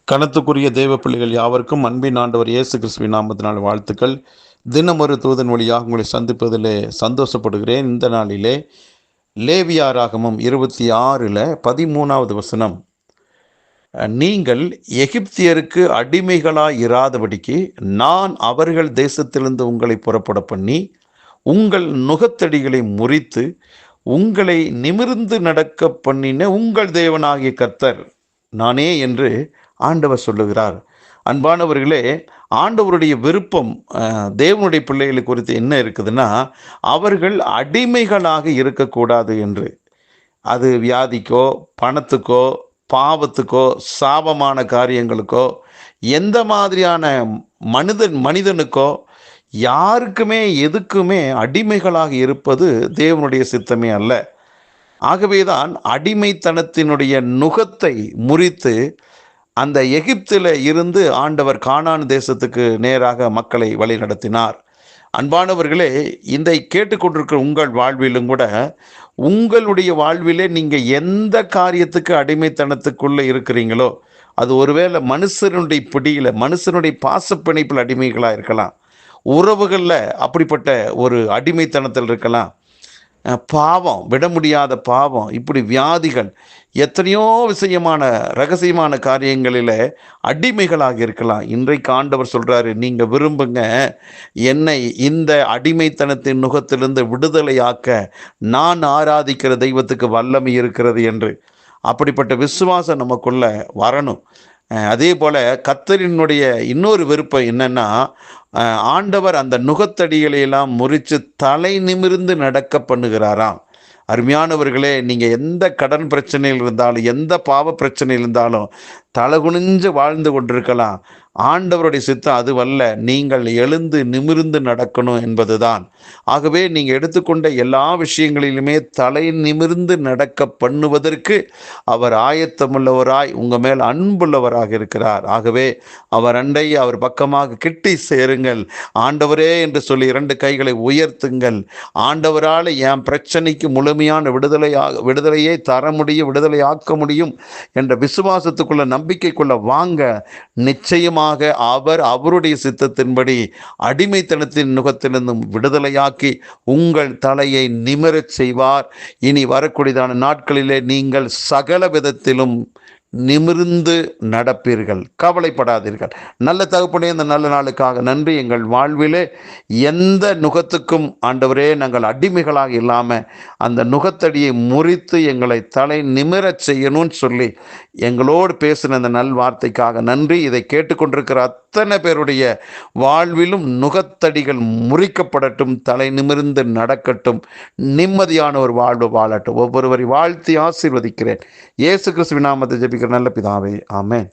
கணத்துக்குரிய தேவ பிள்ளைகள் யாவருக்கும் அன்பின் ஆண்டவர் இயேசு கிறிஸ்துவின் நாமத்தினால் வாழ்த்துக்கள். தினமொரு தூதன் வழியாக உங்களை சந்திப்பதிலே சந்தோஷப்படுகிறேன். இந்த நாளிலே லேவியாராகமம் 26:13 வசனம், நீங்கள் எகிப்தியருக்கு அடிமைகளாய் இராதபடிக்கு நான் அவர்கள் தேசத்திலிருந்து உங்களை புறப்பட பண்ணி உங்கள் நுகத்தடிகளை முறித்து உங்களை நிமிர்ந்து நடக்க பண்ணின உங்கள் தேவனாகிய கர்த்தர் நானே என்று ஆண்டவர் சொல்லுகிறார். அன்பானவர்களே, ஆண்டவருடைய விருப்பம் தேவனுடைய பிள்ளைகளை குறித்து என்ன இருக்குதுன்னா, அவர்கள் அடிமைகளாக இருக்கக்கூடாது என்று. அது வியாதிக்கோ, பணத்துக்கோ, பாவத்துக்கோ, சாபமான காரியங்களுக்கோ, எந்த மாதிரியான மனிதனுக்கோ, யாருக்குமே எதுக்குமே அடிமைகளாக இருப்பது தேவனுடைய சித்தமே அல்ல. ஆகவேதான் அடிமைத்தனத்தினுடைய நுகத்தை முறித்து அந்த எகிப்தில் இருந்து ஆண்டவர் கானான் தேசத்துக்கு நேராக மக்களை வழி நடத்தினார். அன்பானவர்களே, இதை கேட்டுக்கொண்டிருக்கிற உங்கள் வாழ்விலும் கூட, உங்களுடைய வாழ்விலே நீங்கள் எந்த காரியத்துக்கு அடிமைத்தனத்துக்குள்ளே இருக்கிறீங்களோ, அது ஒருவேளை மனுஷனுடைய பிடியில், மனுஷனுடைய பாசப்பிணைப்பில் அடிமைகளாக இருக்கலாம், உறவுகளில் அப்படிப்பட்ட ஒரு அடிமைத்தனத்தில் இருக்கலாம், பாவம், விட முடியாத பாவம், இப்படி வியாதிகள், எத்தனையோ விஷயமான ரகசியமான காரியங்களில் அடிமைகளாக இருக்கலாம். இன்றைக்கு ஆண்டவர் சொல்கிறாரு, நீங்கள் விரும்புங்க, என்னை இந்த அடிமைத்தனத்தின் நுகத்திலிருந்து விடுதலையாக்க நான் ஆராதிக்கிற தெய்வத்துக்கு வல்லமை இருக்கிறது என்று. அப்படிப்பட்ட விசுவாசம் நமக்குள்ள வரணும். அதே போல் கர்த்தரினுடைய இன்னொரு விருப்பம் என்னன்னா, ஆண்டவர் அந்த நுகத்தடிகளையெல்லாம் முறித்து தலை நிமிர்ந்து நடக்க பண்ணுகிறாராம். அருமையானவர்களே, நீங்கள் எந்த கடன் பிரச்சனையில் இருந்தாலும், எந்த பாவ பிரச்சனையில் இருந்தாலும் தலகுனிஞ்சு வாழ்ந்து கொண்டிருக்கலாம். ஆண்டவருடைய சித்தம் அதுவல்ல. நீங்கள் எழுந்து நிமிர்ந்து நடக்கணும் என்பதுதான். ஆகவே நீங்கள் எடுத்துக்கொண்ட எல்லா விஷயங்களிலுமே தலை நிமிர்ந்து நடக்க பண்ணுவதற்கு அவர் ஆயத்தமுள்ளவராய் உங்கள் மேல் அன்புள்ளவராக இருக்கிறார். ஆகவே அவர் அண்டை, அவர் பக்கமாக கிட்டி சேருங்கள். ஆண்டவரே என்று சொல்லி 2 கைகளை உயர்த்துங்கள். ஆண்டவரால் என் பிரச்சனைக்கு முழுமையான விடுதலையை தர முடியும், விடுதலையாக்க முடியும் என்ற விசுவாசத்துக்குள்ள, நம்பிக்கைக்குள்ள வாங்க. நிச்சயமாக அவர் அவருடைய சித்தத்தின்படி அடிமைத்தனத்தின் நுகத்திலிருந்தும் விடுதலையாக்கி உங்கள் தலையை நிமிரச் செய்வார். இனி வரக்கூடியதான நாட்களிலே நீங்கள் சகல விதத்திலும் நிமிர்ந்து நடப்பீர்கள். கவலைப்படாதீர்கள். நல்ல தகப்பனே, இந்த நல்ல நாளுக்காக நன்றி. எங்கள் வாழ்விலே எந்த நுகத்துக்கும் ஆண்டவரே நாங்கள் அடிமைகளாக இல்லாமல் அந்த நுகத்தடியை முறித்து எங்களை தலை நிமிரச் செய்யணும்னு சொல்லி எங்களோடு பேசின அந்த நல் வார்த்தைக்காக நன்றி. இதை கேட்டுக்கொண்டிருக்கிற அத்தனை பேருடைய வாழ்விலும் நுகத்தடிகள் முறிக்கப்படட்டும், தலை நிமிர்ந்து நடக்கட்டும், நிம்மதியான ஒரு வாழ்வு வாழட்டும். ஒவ்வொருவரை வாழ்த்தி ஆசீர்வதிக்கிறேன். இயேசு கிறிஸ்துவின் நாமத்தை ஜெபிக்கிற நல்ல பிதாவே, ஆமென்.